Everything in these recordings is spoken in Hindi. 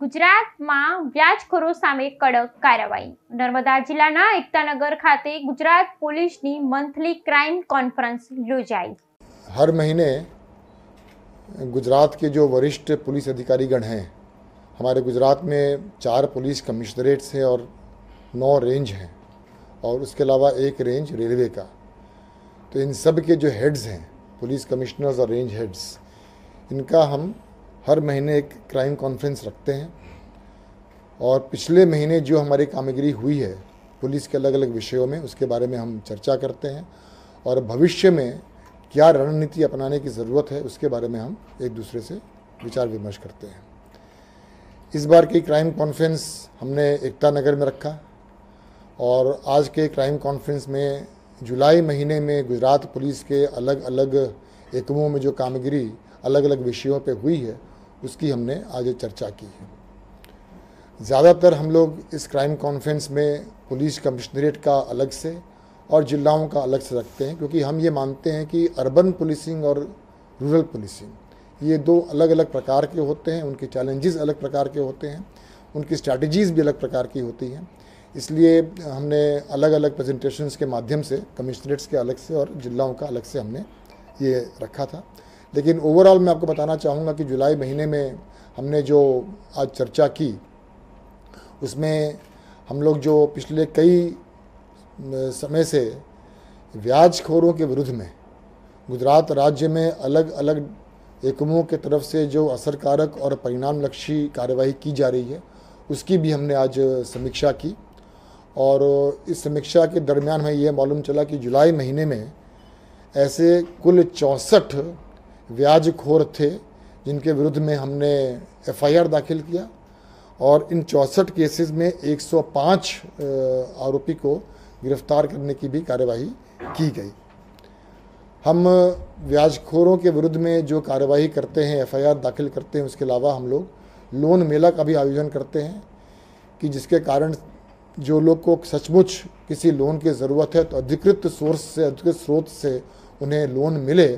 ગુજરાતમાં વ્યાજખોરો સામે કડક કાર્યવાહી। નર્મદા જિલ્લાના એકતાનગર ખાતે ગુજરાત પોલીસની મંથલી ક્રાઇમ કોન્ફરન્સ યોજાઈ। हर महीने गुजरात के जो वरिष्ठ पुलिस अधिकारीगण हैं, हमारे गुजरात में 4 पुलिस कमिश्नरेट्स हैं और 9 रेंज हैं और उसके अलावा एक रेंज रेलवे का। तो इन सब के जो हेड्स हैं, पुलिस कमिश्नर्स और रेंज हेड्स, इनका हम हर महीने एक क्राइम कॉन्फ्रेंस रखते हैं। और पिछले महीने जो हमारी कामगिरी हुई है पुलिस के अलग अलग विषयों में, उसके बारे में हम चर्चा करते हैं और भविष्य में क्या रणनीति अपनाने की ज़रूरत है उसके बारे में हम एक दूसरे से विचार विमर्श करते हैं। इस बार की क्राइम कॉन्फ्रेंस हमने एकता नगर में रखा और आज के क्राइम कॉन्फ्रेंस में जुलाई महीने में गुजरात पुलिस के अलग अलग एकमों में जो कामगिरी अलग अलग विषयों पे हुई है उसकी हमने आज चर्चा की है। ज़्यादातर हम लोग इस क्राइम कॉन्फ्रेंस में पुलिस कमिश्नरेट का अलग से और जिलाओं का अलग से रखते हैं, क्योंकि हम ये मानते हैं कि अर्बन पुलिसिंग और रूरल पुलिसिंग ये 2 अलग अलग प्रकार के होते हैं, उनके चैलेंजेस अलग प्रकार के होते हैं, उनकी स्ट्रैटेजीज़ भी अलग प्रकार की होती हैं। इसलिए हमने अलग अलग प्रेजेंटेशंस के माध्यम से कमिश्नरेट्स के अलग से और जिलाओं का अलग से हमने ये रखा था। लेकिन ओवरऑल मैं आपको बताना चाहूँगा कि जुलाई महीने में हमने जो आज चर्चा की उसमें हम लोग जो पिछले कई समय से ब्याजखोरों के विरुद्ध में गुजरात राज्य में अलग अलग एकमों के तरफ से जो असरकारक और परिणामलक्षी कार्यवाही की जा रही है उसकी भी हमने आज समीक्षा की। और इस समीक्षा के दरमियान हमें यह मालूम चला कि जुलाई महीने में ऐसे कुल 64 ब्याजखोर थे जिनके विरुद्ध में हमने FIR दाखिल किया और इन 64 केसेस में 105 आरोपी को गिरफ्तार करने की भी कार्यवाही की गई। हम ब्याजखोरों के विरुद्ध में जो कार्यवाही करते हैं, FIR दाखिल करते हैं, उसके अलावा हम लोग लोन मेला का भी आयोजन करते हैं कि जिसके कारण जो लोग को सचमुच किसी लोन की ज़रूरत है तो अधिकृत सोर्स से, अधिकृत स्रोत से उन्हें लोन मिले,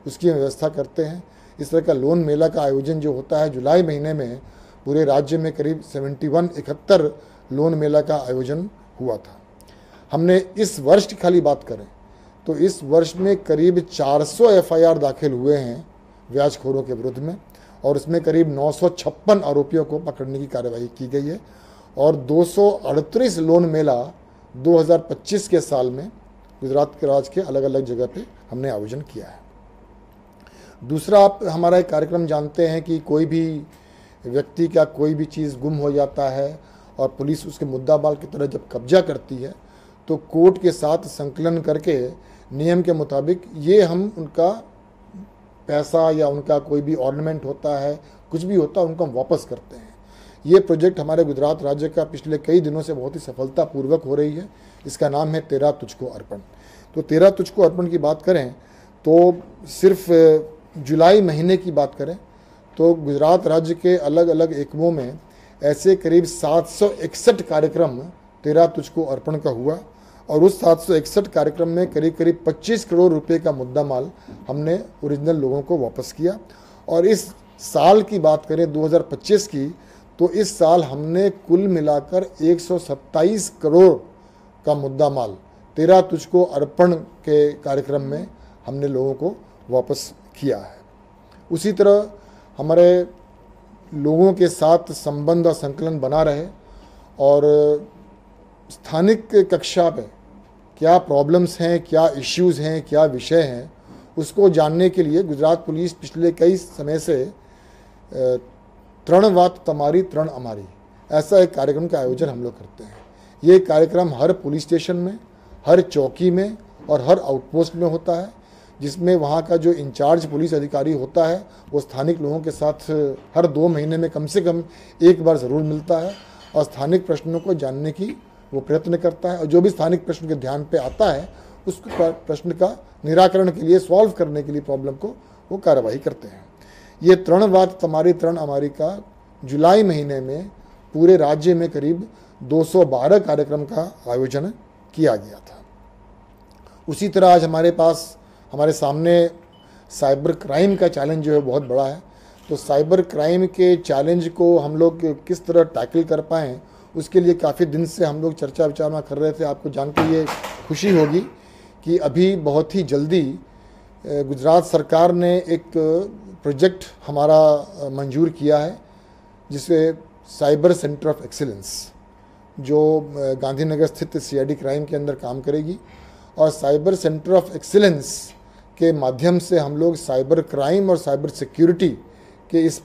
उसकी व्यवस्था करते हैं। इस तरह का लोन मेला का आयोजन जो होता है जुलाई महीने में पूरे राज्य में करीब 71 लोन मेला का आयोजन हुआ था। हमने इस वर्ष की खाली बात करें तो इस वर्ष में करीब 400 FIR दाखिल हुए हैं ब्याजखोरों के विरुद्ध में और उसमें करीब 956 आरोपियों को पकड़ने की कार्यवाही की गई है और 238 लोन मेला 2025 के साल में गुजरात के राज्य के अलग अलग जगह पे हमने आयोजन किया है। दूसरा, आप हमारा एक कार्यक्रम जानते हैं कि कोई भी व्यक्ति का कोई भी चीज़ गुम हो जाता है और पुलिस उसके मुद्दा माल की तरह जब कब्जा करती है तो कोर्ट के साथ संकलन करके नियम के मुताबिक ये हम उनका पैसा या उनका कोई भी ऑर्नामेंट होता है, कुछ भी होता है, उनको हम वापस करते हैं। ये प्रोजेक्ट हमारे गुजरात राज्य का पिछले कई दिनों से बहुत ही सफलतापूर्वक हो रही है। इसका नाम है तेरा तुझको अर्पण। तो तेरा तुझको अर्पण की बात करें तो सिर्फ जुलाई महीने की बात करें तो गुजरात राज्य के अलग अलग एकमों में ऐसे करीब 761 कार्यक्रम तेरा तुझको अर्पण का हुआ और उस 761 कार्यक्रम में करीब करीब 25 करोड़ रुपए का मुद्दा माल हमने ओरिजिनल लोगों को वापस किया। और इस साल की बात करें 2025 की तो इस साल हमने कुल मिलाकर 127 करोड़ का मुद्दा माल तेरा तुझको अर्पण के कार्यक्रम में हमने लोगों को वापस किया है। उसी तरह हमारे लोगों के साथ संबंध और संकलन बना रहे और स्थानिक कक्षा पे क्या प्रॉब्लम्स हैं, क्या इश्यूज़ हैं, क्या विषय हैं, उसको जानने के लिए गुजरात पुलिस पिछले कई समय से तृण वात तमारी तृण अमारी ऐसा एक कार्यक्रम का आयोजन हम लोग करते हैं। ये कार्यक्रम हर पुलिस स्टेशन में, हर चौकी में और हर आउटपोस्ट में होता है, जिसमें वहाँ का जो इंचार्ज पुलिस अधिकारी होता है वो स्थानिक लोगों के साथ हर 2 महीने में कम से कम एक बार ज़रूर मिलता है और स्थानिक प्रश्नों को जानने की वो प्रयत्न करता है और जो भी स्थानिक प्रश्न के ध्यान पे आता है उस प्रश्न का निराकरण के लिए, सॉल्व करने के लिए प्रॉब्लम को वो कार्रवाई करते हैं। ये तृणवात तमारी तृण अमारी का जुलाई महीने में पूरे राज्य में करीब 212 कार्यक्रम का आयोजन किया गया था। उसी तरह आज हमारे सामने साइबर क्राइम का चैलेंज जो है बहुत बड़ा है। तो साइबर क्राइम के चैलेंज को हम लोग किस तरह टैकल कर पाएँ, उसके लिए काफ़ी दिन से हम लोग चर्चा विचारणा कर रहे थे। आपको जान के ये खुशी होगी कि अभी बहुत ही जल्दी गुजरात सरकार ने एक प्रोजेक्ट हमारा मंजूर किया है, जिसे साइबर सेंटर ऑफ एक्सीलेंस, जो गांधीनगर स्थित CID क्राइम के अंदर काम करेगी। और साइबर सेंटर ऑफ एक्सीलेंस के माध्यम से हम लोग साइबर क्राइम और साइबर सिक्योरिटी के इस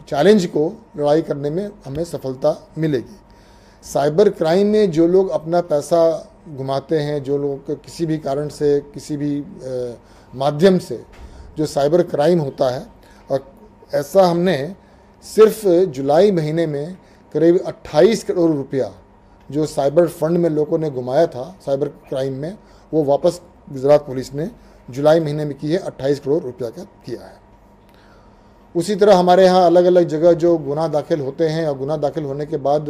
चैलेंज को लड़ाई करने में हमें सफलता मिलेगी। साइबर क्राइम में जो लोग अपना पैसा घुमाते हैं, जो लोग किसी भी कारण से, किसी भी माध्यम से जो साइबर क्राइम होता है, और ऐसा हमने सिर्फ जुलाई महीने में करीब 28 करोड़ रुपया जो साइबर फंड में लोगों ने घुमाया था साइबर क्राइम में, वो वापस गुजरात पुलिस ने जुलाई महीने में की है, 28 करोड़ रुपया का किया है। उसी तरह हमारे यहाँ अलग अलग जगह जो गुनाह दाखिल होते हैं और गुनाह दाखिल होने के बाद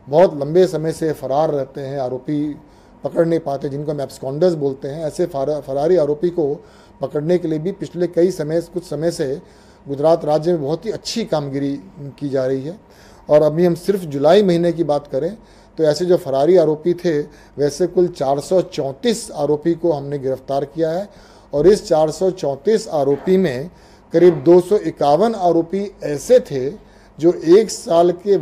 बहुत लंबे समय से फरार रहते हैं, आरोपी पकड़ नहीं पाते, जिनको हम एब्सकॉन्डर्स बोलते हैं, ऐसे फरारी आरोपी को पकड़ने के लिए भी पिछले कुछ समय से गुजरात राज्य में बहुत ही अच्छी कामगिरी की जा रही है। और अभी हम सिर्फ जुलाई महीने की बात करें तो ऐसे जो फरारी आरोपी थे, वैसे कुल 434 आरोपी को हमने गिरफ्तार किया है। और इस 434 आरोपी में करीब 251 आरोपी ऐसे थे जो 1 साल के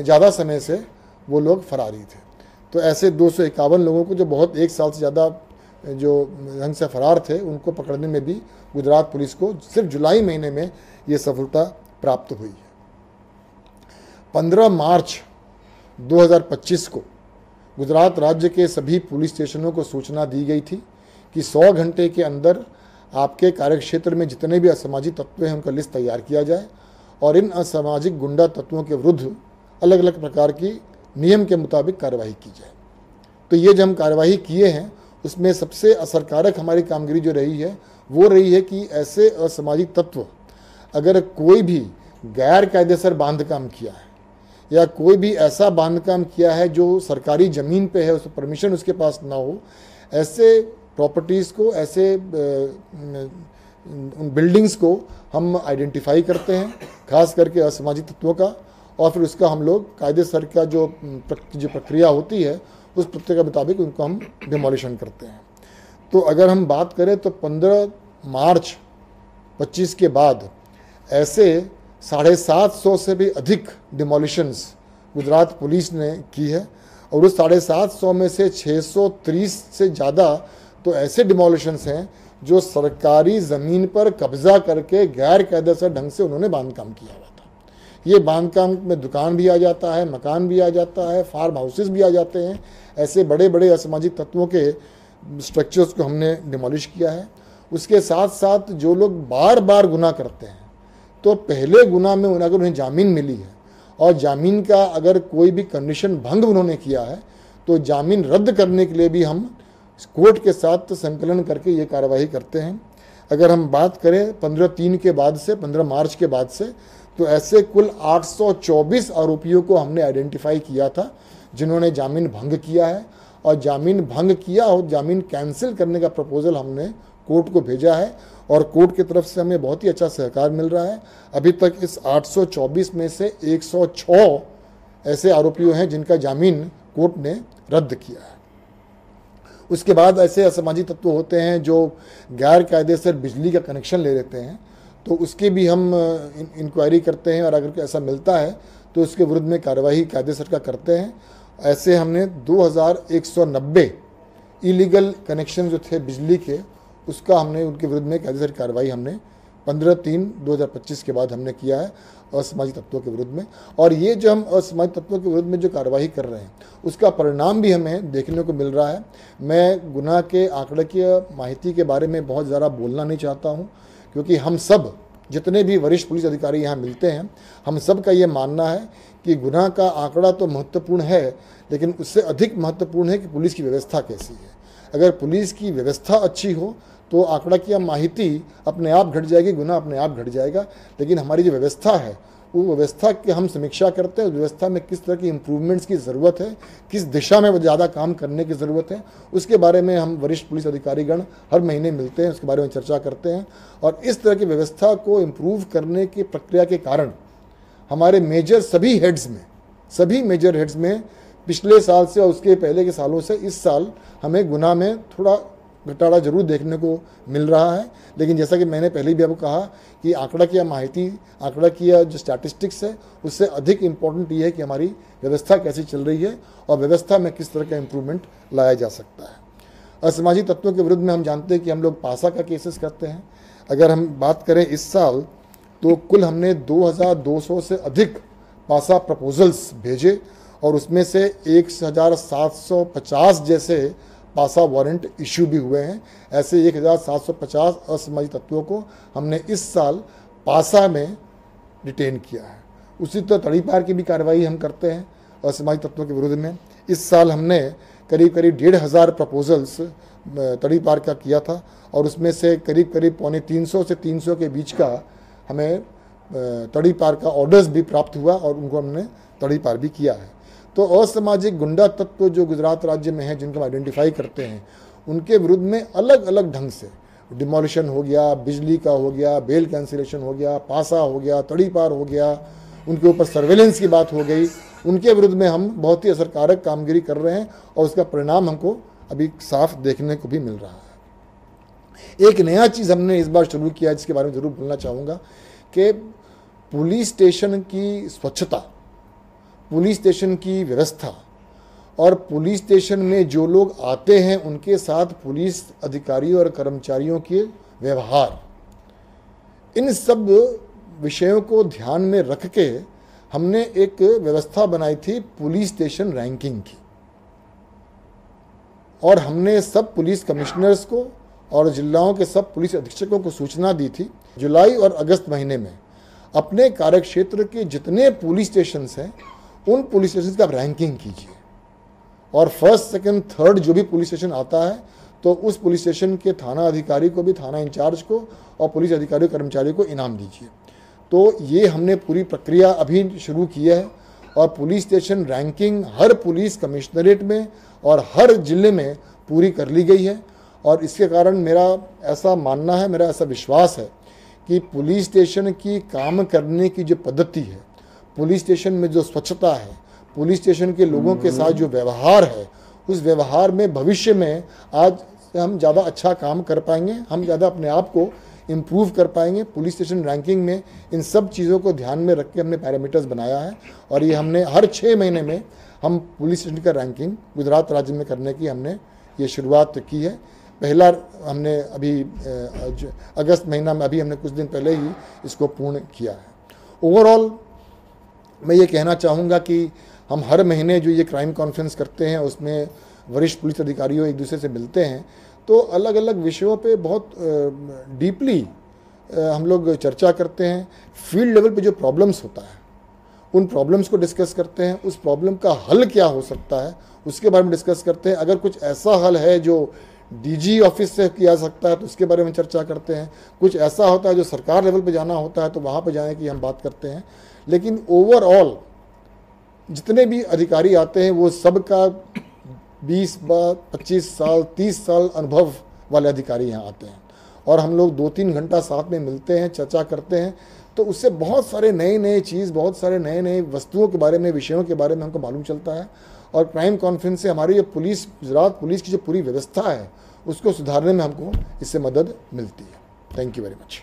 ज़्यादा समय से वो लोग फरारी थे। तो ऐसे 251 लोगों को, जो बहुत 1 साल से ज़्यादा जो ढंग से फरार थे, उनको पकड़ने में भी गुजरात पुलिस को सिर्फ जुलाई महीने में ये सफलता प्राप्त हुई है। 15 मार्च 2025 को गुजरात राज्य के सभी पुलिस स्टेशनों को सूचना दी गई थी कि 100 घंटे के अंदर आपके कार्यक्षेत्र में जितने भी असामाजिक तत्व हैं उनका लिस्ट तैयार किया जाए और इन असामाजिक गुंडा तत्वों के विरुद्ध अलग अलग प्रकार की नियम के मुताबिक कार्रवाई की जाए। तो ये जो हम कार्रवाई किए हैं, उसमें सबसे असरकारक हमारी कामगिरी जो रही है वो रही है कि ऐसे असामाजिक तत्व अगर कोई भी गैर कायदेसर बांधकाम किया है या कोई भी ऐसा बांधकाम किया है जो सरकारी ज़मीन पे है, उस परमिशन उसके पास ना हो, ऐसे प्रॉपर्टीज़ को, ऐसे उन बिल्डिंग्स को हम आइडेंटिफाई करते हैं, खास करके असामाजिक तत्वों का, और फिर उसका हम लोग कायदेसर का जो प्रक्रिया होती है उस प्रक्रिया के मुताबिक उनको हम डिमोलिशन करते हैं। तो अगर हम बात करें तो 15 मार्च 25 के बाद ऐसे 750 से भी अधिक डिमोलिशंस गुजरात पुलिस ने की है और उस 750 में से 630 से ज़्यादा तो ऐसे डिमोलिशंस हैं जो सरकारी ज़मीन पर कब्जा करके गैर कायदेसर ढंग से उन्होंने बांधकाम किया हुआ था। ये बांधकाम में दुकान भी आ जाता है, मकान भी आ जाता है, फार्म हाउसेस भी आ जाते हैं। ऐसे बड़े बड़े असामाजिक तत्वों के स्ट्रक्चर्स को हमने डिमोलिश किया है। उसके साथ साथ जो लोग बार बार गुनाह करते हैं, तो पहले गुनाह में अगर उन्हें जामीन मिली है और जामीन का अगर कोई भी कंडीशन भंग उन्होंने किया है, तो जामीन रद्द करने के लिए भी हम कोर्ट के साथ संकलन करके ये कार्रवाई करते हैं। अगर हम बात करें 15/3 के बाद से, 15 मार्च के बाद से, तो ऐसे कुल 824 आरोपियों को हमने आइडेंटिफाई किया था जिन्होंने जामीन भंग किया है, और जामीन भंग किया और जामीन कैंसिल करने का प्रपोजल हमने कोर्ट को भेजा है और कोर्ट की तरफ से हमें बहुत ही अच्छा सहकार मिल रहा है। अभी तक इस 824 में से 106 ऐसे आरोपियों हैं जिनका जामीन कोर्ट ने रद्द किया है। उसके बाद ऐसे असामाजिक तत्व होते हैं जो गैर कायदेसर बिजली का कनेक्शन ले लेते हैं, तो उसकी भी हम इंक्वायरी करते हैं और अगर ऐसा मिलता है तो उसके विरुद्ध में कार्रवाई कायदेसर का करते हैं। ऐसे हमने 2190 इलीगल कनेक्शन जो थे बिजली के, उसका हमने उनके विरुद्ध में कायदेसर कार्रवाई हमने 15/3/2025 के बाद हमने किया है असामाजिक तत्वों के विरुद्ध में। और ये जो हम असामाजिक तत्वों के विरुद्ध में जो कार्रवाई कर रहे हैं उसका परिणाम भी हमें देखने को मिल रहा है। मैं गुनाह के आंकड़कीय माहिती के बारे में बहुत ज़्यादा बोलना नहीं चाहता हूँ, क्योंकि हम सब जितने भी वरिष्ठ पुलिस अधिकारी यहाँ मिलते हैं, हम सब का ये मानना है कि गुनाह का आंकड़ा तो महत्वपूर्ण है, लेकिन उससे अधिक महत्वपूर्ण है कि पुलिस की व्यवस्था कैसी है। अगर पुलिस की व्यवस्था अच्छी हो तो आंकड़ा की माहिती अपने आप घट जाएगी, गुनाह अपने आप घट जाएगा। लेकिन हमारी जो व्यवस्था है वो व्यवस्था की हम समीक्षा करते हैं। उस व्यवस्था में किस तरह की इम्प्रूवमेंट्स की ज़रूरत है, किस दिशा में ज़्यादा काम करने की ज़रूरत है, उसके बारे में हम वरिष्ठ पुलिस अधिकारीगण हर महीने मिलते हैं, उसके बारे में चर्चा करते हैं। और इस तरह की व्यवस्था को इम्प्रूव करने की प्रक्रिया के कारण हमारे सभी मेजर हेड्स में पिछले साल से और उसके पहले के सालों से इस साल हमें गुनाह में थोड़ा घटाड़ा जरूर देखने को मिल रहा है। लेकिन जैसा कि मैंने पहले भी आपको कहा कि आंकड़ा की जो स्टैटिस्टिक्स है, उससे अधिक इम्पोर्टेंट ये है कि हमारी व्यवस्था कैसी चल रही है और व्यवस्था में किस तरह का इम्प्रूवमेंट लाया जा सकता है। असामाजिक तत्वों के विरुद्ध में हम जानते हैं कि हम लोग पासा का केसेस करते हैं। अगर हम बात करें इस साल, तो कुल हमने 2200 से अधिक पासा प्रपोजल्स भेजे और उसमें से 1750 जैसे पासा वारंट इश्यू भी हुए हैं। ऐसे 1750 असामाजिक तत्वों को हमने इस साल पासा में डिटेन किया है। उसी तरह तड़ीपार की भी कार्रवाई हम करते हैं असामाजिक तत्वों के विरुद्ध में। इस साल हमने करीब 1,500 प्रपोजल्स तड़ीपार का किया था और उसमें से करीब 350 से 300 के बीच का हमें तड़ीपार का ऑर्डर्स भी प्राप्त हुआ और उनको हमने तड़ीपार भी किया है। तो असामाजिक गुंडा तत्व जो गुजरात राज्य में है, जिनको हम आइडेंटिफाई करते हैं, उनके विरुद्ध में अलग अलग ढंग से डिमोलिशन हो गया, बिजली का हो गया, बेल कैंसिलेशन हो गया, पासा हो गया, तड़ीपार हो गया, उनके ऊपर सर्वेलेंस की बात हो गई, उनके विरुद्ध में हम बहुत ही असरकारक कामगिरी कर रहे हैं और उसका परिणाम हमको अभी साफ देखने को भी मिल रहा है। एक नया चीज़ हमने इस बार शुरू किया, जिसके बारे में ज़रूर बोलना चाहूँगा कि पुलिस स्टेशन की स्वच्छता, पुलिस स्टेशन की व्यवस्था और पुलिस स्टेशन में जो लोग आते हैं उनके साथ पुलिस अधिकारियों और कर्मचारियों के व्यवहार, इन सब विषयों को ध्यान में रख के हमने एक व्यवस्था बनाई थी पुलिस स्टेशन रैंकिंग की। और हमने सब पुलिस कमिश्नर्स को और जिलाओं के सब पुलिस अधीक्षकों को सूचना दी थी, जुलाई और अगस्त महीने में अपने कार्यक्षेत्र के जितने पुलिस स्टेशंस हैं उन पुलिस स्टेशन का आप रैंकिंग कीजिए और फर्स्ट, सेकंड, थर्ड जो भी पुलिस स्टेशन आता है तो उस पुलिस स्टेशन के थाना अधिकारी को भी, थाना इंचार्ज को और पुलिस अधिकारी कर्मचारी को इनाम दीजिए। तो ये हमने पूरी प्रक्रिया अभी शुरू की है और पुलिस स्टेशन रैंकिंग हर पुलिस कमिश्नरेट में और हर जिले में पूरी कर ली गई है। और इसके कारण मेरा ऐसा मानना है, मेरा ऐसा विश्वास है कि पुलिस स्टेशन की काम करने की जो पद्धति है, पुलिस स्टेशन में जो स्वच्छता है, पुलिस स्टेशन के लोगों के साथ जो व्यवहार है, उस व्यवहार में भविष्य में आज हम ज़्यादा अच्छा काम कर पाएंगे, हम ज़्यादा अपने आप को इम्प्रूव कर पाएंगे। पुलिस स्टेशन रैंकिंग में इन सब चीज़ों को ध्यान में रख के हमने पैरामीटर्स बनाया है और ये हमने हर 6 महीने में हम पुलिस स्टेशन का रैंकिंग गुजरात राज्य में करने की हमने ये शुरुआत की है। पहला हमने अभी अगस्त महीना में, अभी हमने कुछ दिन पहले ही इसको पूर्ण किया है। ओवरऑल मैं ये कहना चाहूँगा कि हम हर महीने जो ये क्राइम कॉन्फ्रेंस करते हैं उसमें वरिष्ठ पुलिस अधिकारियों एक दूसरे से मिलते हैं, तो अलग अलग विषयों पे बहुत डीपली हम लोग चर्चा करते हैं। फील्ड लेवल पे जो प्रॉब्लम्स होता है उन प्रॉब्लम्स को डिस्कस करते हैं, उस प्रॉब्लम का हल क्या हो सकता है उसके बारे में डिस्कस करते हैं। अगर कुछ ऐसा हल है जो डीजी ऑफिस से किया सकता है तो उसके बारे में चर्चा करते हैं। कुछ ऐसा होता है जो सरकार लेवल पे जाना होता है तो वहाँ पे जाने की हम बात करते हैं। लेकिन ओवरऑल जितने भी अधिकारी आते हैं वो सबका 20, 25 साल, 30 साल अनुभव वाले अधिकारी यहाँ आते हैं और हम लोग 2-3 घंटा साथ में मिलते हैं, चर्चा करते हैं, तो उससे बहुत सारे नए चीज़, बहुत सारे नए वस्तुओं के बारे में, विषयों के बारे में हमको मालूम चलता है। और क्राइम कॉन्फ्रेंस से हमारी जो गुजरात पुलिस की जो पूरी व्यवस्था है उसको सुधारने में हमको इससे मदद मिलती है। Thank you very much.